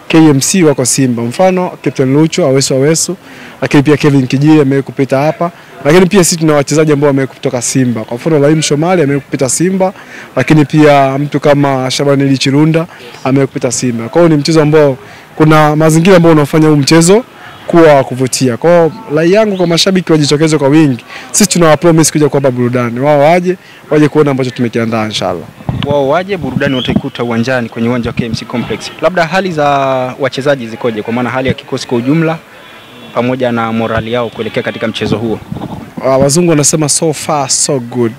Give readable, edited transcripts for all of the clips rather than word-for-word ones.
KMC wako Simba. Mfano Captain Lucho, Awesu, lakini pia Kevin Kijili amekupita hapa. Lakini pia sisi tuna wachezaji ambao wamekutoka Simba. Kwa mfano Laim Shomali amekupita Simba, lakini pia mtu kama Shabani Chirunda amekupita Simba. Kwa hiyo ni mchezo ambao kuna mazingira ambayo unafanya huu mchezo kuwa kuvutia. Kwa hiyo rai yangu kwa mashabiki wajitokeze kwa wingi. Sisi tunawapromise kuja kuwapa burudani. Wao waje kuona ambacho tumekiandaa inshallah. Wao waje, burudani wataikuta uwanjani kwenye uwanja wa KMC Complex. Labda hali za wachezaji zikoje, kwa maana hali ya kikosi kwa ujumla pamoja na morali yao kuelekea katika mchezo huo? Wazungu wanasema so far so good.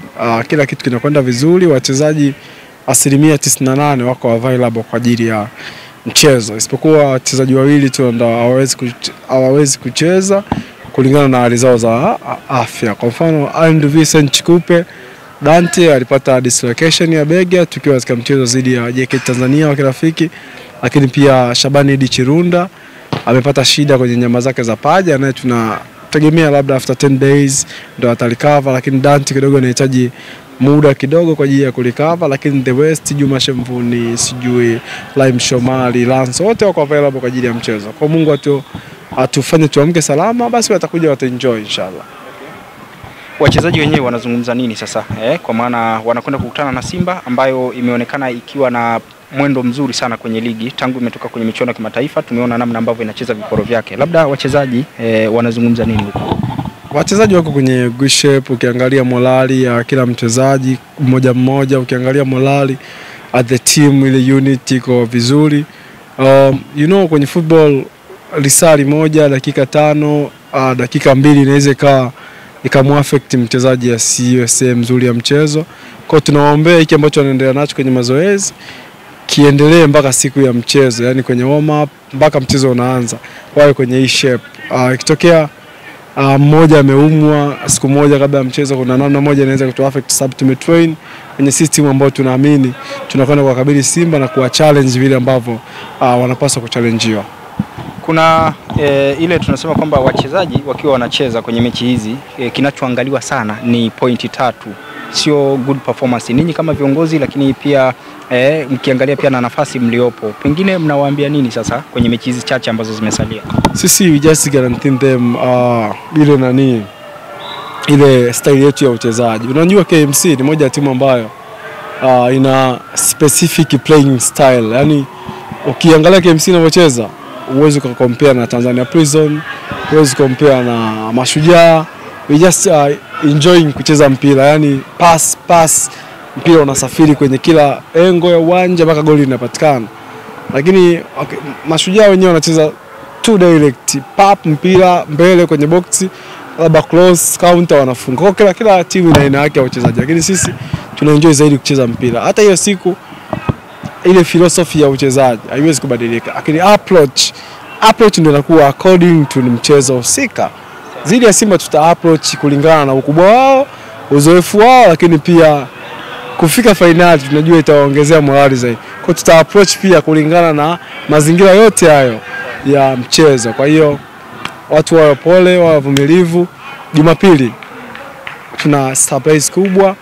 Kila kitu kinakwenda vizuri, wachezaji 98% wako available kwa ajili ya mchezo. Isipokuwa wachezaji wawili tu ndio hawawezi kucheza kulingana na hali zao za afya. Kwa mfano Andrew Vincent Chikupe Dante alipata dislocation ya bega tukiwa katika mchezo dhidi ya JKT Tanzania wa kirafiki, lakini pia Shabani Chirunda amepata shida kwenye nyama zake za paja, na tunategemea labda after 10 days ndio atarecover, lakini Dante kidogo anahitaji muda kidogo kwa ajili ya kurecover. Lakini the West, Juma Shemvuni, sijui Laim Shomali, Lance, wote wako available kwa ajili ya mchezo. Kwa Mungu atufanye tuamke salama, basi watakuja wataenjoy inshallah. Wachezaji wenyewe wanazungumza nini sasa? Kwa maana wanakwenda kukutana na Simba ambayo imeonekana ikiwa na mwendo mzuri sana kwenye ligi tangu imetoka kwenye michuano ya kimataifa. Tumeona namna ambavyo inacheza viporo vyake. Labda wachezaji wanazungumza nini huko? Wachezaji wako kwenye good shape. Ukiangalia morali ya kila mchezaji mmoja, ukiangalia morali at the team, ile unity iko vizuri. Kwenye football risali moja dakika 5 dakika 2 inaweza ikamuaffect mchezaji asiwe sehemu nzuri ya mchezo. Kwa tunawaombea hiki ambacho wanaendelea nacho kwenye mazoezi kiendelee mpaka siku ya mchezo, yani kwenye warm up mpaka mchezo unaanza, wawe kwenye hii shape. Ikitokea mmoja ameumwa siku moja kabla ya mchezo, kuna namna moja inaweza kutuaffect, sababu tumetrain kwenye system ambayo tunaamini tunakwenda kuwakabili Simba na kuwa challenge vile ambavyo wanapaswa kuchallengewa. Kuna ile tunasema kwamba wachezaji wakiwa wanacheza kwenye mechi hizi kinachoangaliwa sana ni pointi 3, sio good performance. Ninyi kama viongozi, lakini pia mkiangalia pia na nafasi mliopo, pengine mnawaambia nini sasa kwenye mechi hizi chache ambazo zimesalia? Sisi we just guarantee them ile style yetu ya uchezaji. Unajua KMC ni moja ya timu ambayo ina specific playing style. Yani ukiangalia KMC inavyocheza, huwezi kucompare na Tanzania Prison, huwezi compare na Mashujaa. We just enjoying kucheza mpira, yani pass mpira unasafiri kwenye kila engo ya uwanja mpaka goli linapatikana. Lakini Mashujaa wenyewe wanacheza two direct, mpira mbele kwenye boxi, labda close counter wanafunga. Kwa kila timu ina aina yake ya uchezaji, lakini sisi tunaenjoy zaidi kucheza mpira. Hata hiyo siku ile philosophy ya uchezaji haiwezi kubadilika, lakini approach ndio inakuwa according to mchezo husika. Zidi ya Simba tuta approach kulingana na ukubwa wao, uzoefu wao, lakini pia kufika finali tunajua itawaongezea morali zaidi. Kwa tuta approach pia kulingana na mazingira yote hayo ya mchezo. Kwa hiyo watu wawe pole, wawe vumilivu. Jumapili tuna surprise kubwa,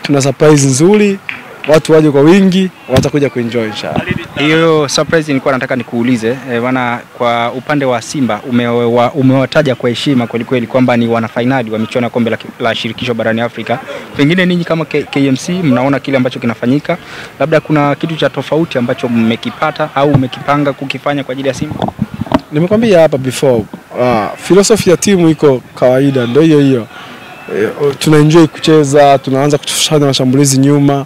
tuna surprise nzuri. Watu waje kwa wingi, watakuja kuenjoy inshallah. Hiyo surprise nilikuwa nataka nikuulize, bwana, kwa upande wa Simba umewataja kwa heshima kweli kwamba ni wana finali wa michuano ya kombe la shirikisho barani Afrika. Pengine ninyi kama KMC mnaona kile ambacho kinafanyika, labda kuna kitu cha tofauti ambacho mmekipata au mmekipanga kukifanya kwa ajili ya Simba? Nimekwambia hapa before, philosophy ya timu iko kawaida, ndio hiyo. Tunaenjoy kucheza, tunaanza kufanya mashambulizi nyuma,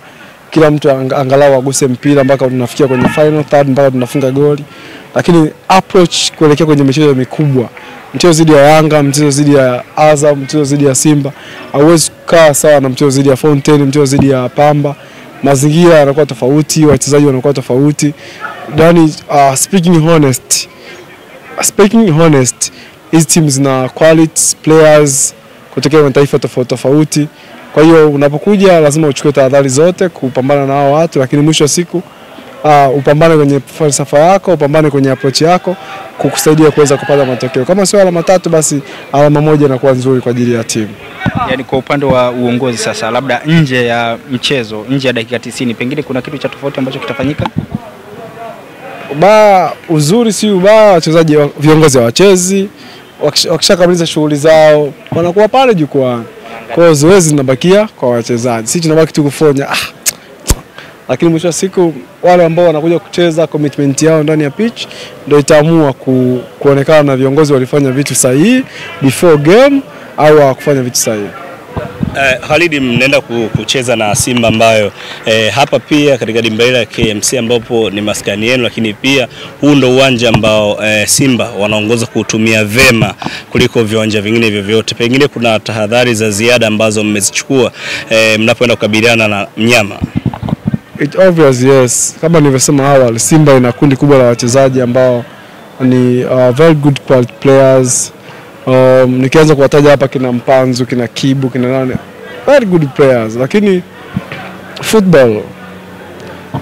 kila mtu angalau aguse mpira mpaka tunafikia kwenye final third mpaka tunafunga goli. Lakini approach kuelekea kwenye michezo mikubwa, mchezo zidi ya Yanga, mchezo zidi ya Azam, mchezo zidi ya Simba, hauwezi kukaa sawa na mchezo zidi ya Fountain, mchezo zidi ya Pamba. Mazingira yanakuwa tofauti, wachezaji wanakuwa tofauti. Yaani speaking honest, hizi teams na quality players kutoka mataifa tofauti. Kwa hiyo unapokuja lazima uchukue tahadhari zote kupambana na hao watu, lakini mwisho wa siku upambane kwenye falsafa yako, upambane kwenye approach yako kukusaidia kuweza kupata matokeo. Kama sio alama 3 basi alama 1 inakuwa nzuri kwa ajili ya timu. Yaani kwa upande wa uongozi sasa, labda nje ya mchezo, nje ya dakika 90, pengine kuna kitu cha tofauti ambacho kitafanyika? ubaya uzuri si ubaya, wachezaji viongozi hawachezi, wakishakamilisha shughuli zao wanakuwa pale jukwani. Kwa hiyo zoezi linabakia kwa wachezaji, sisi tunabaki tu kufanya lakini mwisho wa siku wale ambao wanakuja kucheza, commitment yao ndani ya pitch ndio itaamua kuonekana na viongozi walifanya vitu sahihi before game au hawakufanya vitu sahihi. Khalid, mnaenda kucheza na Simba ambayo hapa pia katika dimba la KMC ambapo ni maskani yenu, lakini pia huu ndo uwanja ambao Simba wanaongoza kuutumia vema kuliko viwanja vingine vyovyote. Pengine kuna tahadhari za ziada ambazo mmezichukua mnapoenda kukabiliana na mnyama? It's obvious, yes. Kama nilivyosema awali, Simba ina kundi kubwa la wachezaji ambao ni very good quality players. Nikianza kuwataja hapa kina Mpanzu, kina Kibu, kina nani, very good players. Lakini football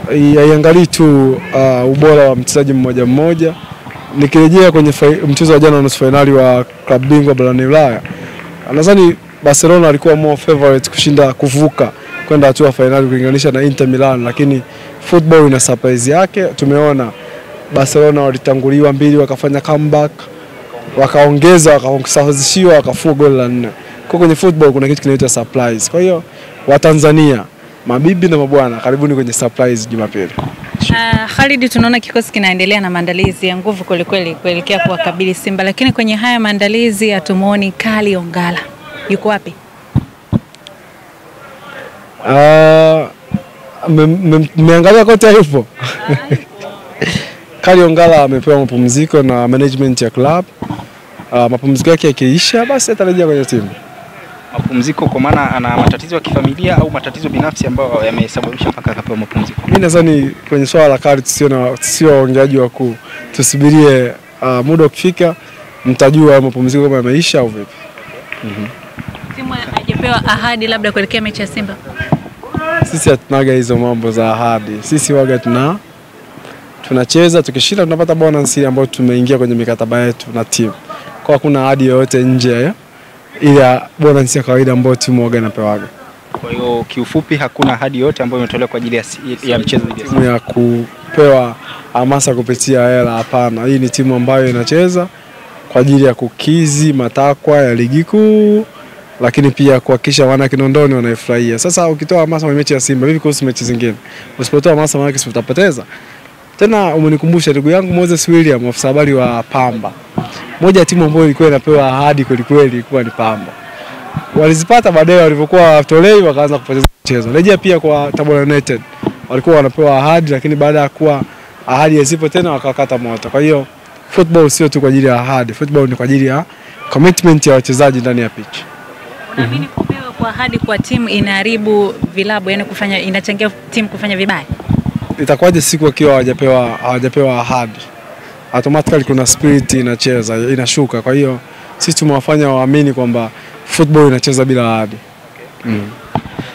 haiangalii tu ubora wa mchezaji mmoja mmoja. Nikirejea kwenye mchezo wa jana nusu finali wa klabu bingwa barani Ulaya, nadhani Barcelona alikuwa more favorite kushinda kuvuka kwenda hatua finali kulinganisha na Inter Milan, lakini football ina surprise yake. Tumeona Barcelona walitanguliwa 2 wakafanya comeback, wakaongeza, wakasawazishiwa, wakafunga goli la 4. Kwa kwenye football kuna kitu kinaitwa surprise. Kwa hiyo Watanzania, mabibi na mabwana, karibuni kwenye surprise Jumapili. Khalid, tunaona kikosi kinaendelea na maandalizi ya nguvu kweli kuelekea kuwakabili Simba, lakini kwenye haya maandalizi hatumuoni Kali Ongala. Yuko wapi? Mmeangalia kote yupo. Kali Ongala amepewa mapumziko na management ya club. Mapumziko yake yakiisha basi atarejea kwenye timu. Mapumziko kwa maana ana matatizo ya kifamilia au matatizo binafsi ambayo yamesababisha mpaka akapewa mapumziko? Mimi nadhani kwenye swala la Kali sio waongeaji wakuu. Tusubirie muda ukifika mtajua mapumziko kama yameisha au vipi. Timu haijapewa ahadi labda kuelekea mechi ya Simba? Sisi hatunaga hizo mambo za ahadi. Sisi waga tunacheza, tukishinda tunapata bonus ambayo tumeingia kwenye mikataba yetu na timu. Kwa hakuna ahadi yoyote nje ile bonus ya kawaida ambayo timu waga inapewaga. Kwa hiyo kiufupi hakuna ahadi yoyote ambayo imetolewa kwa ajili ya mchezo timu ya kupewa hamasa kupitia hela, hapana. Hii ni timu ambayo inacheza kwa ajili ya kukizi matakwa ya ligi kuu, lakini pia kuhakikisha wana Kinondoni wanaifurahia. Sasa ukitoa hamasa kwenye mechi ya Simba, vipi kuhusu mechi zingine? Usipotoa hamasa maana kesho utapoteza. Tena umenikumbusha ndugu yangu Moses William, afisa habari wa Pamba. Moja ya timu ambayo ilikuwa inapewa ahadi kweli ilikuwa ni Pamba. Walizipata baadaye walipokuwa watolei wakaanza kupoteza mchezo. Rejea pia kwa Tabora United. Walikuwa wanapewa ahadi lakini baada ya kuwa ahadi hazipo tena wakakata moto. Kwa hiyo football sio tu kwa ajili ya ahadi, football ni kwa ajili ya commitment ya wachezaji ndani ya pitch. Unaamini kupewa kwa ahadi kwa timu inaharibu vilabu, yani inachangia timu kufanya vibaya? Itakuwaje siku wakiwa hawajapewa ahadi? Automatically kuna spirit inashuka. Kwa hiyo sisi tumewafanya waamini kwamba football inacheza bila ahadi.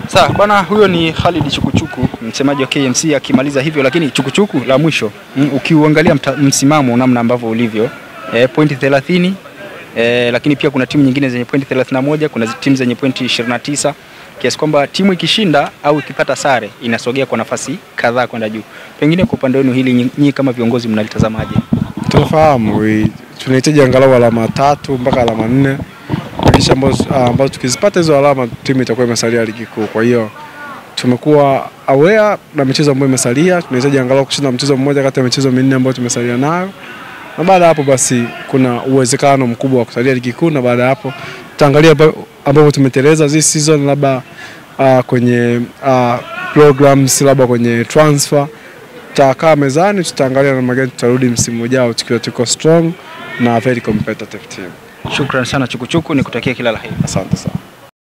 Sawa bwana, huyo ni Khalid Chukuchuku, msemaji wa KMC akimaliza hivyo. Lakini Chukuchuku, la mwisho, ukiuangalia msimamo namna ambavyo ulivyo, pointi 30, lakini pia kuna timu nyingine zenye pointi 31, kuna timu zenye pointi 29, kiasi kwamba timu ikishinda au ikipata sare inasogea kwa nafasi kadhaa kwenda juu. Pengine kwa upande wenu hili nyinyi kama viongozi mnalitazamaje? Tunafahamu tunahitaji angalau alama 3 mpaka alama 4. Kisha ambazo tukizipata hizo alama timu itakuwa imesalia ligi kuu. Kwa hiyo tumekuwa aware na michezo ambayo imesalia. Tunahitaji angalau kushinda mchezo mmoja kati ya michezo 4 ambayo tumesalia nayo. Na baada hapo basi kuna uwezekano mkubwa wa kusalia ligi kuu, na baada hapo tutaangalia ambapo tumeteleza this season, labda kwenye programs, labda kwenye transfer. Tutakaa mezani, tutaangalia namna gani tutarudi msimu ujao tukiwa tuko strong na very competitive team. Shukrani sana Chukuchuku, nikutakia kila la heri. Asante sana.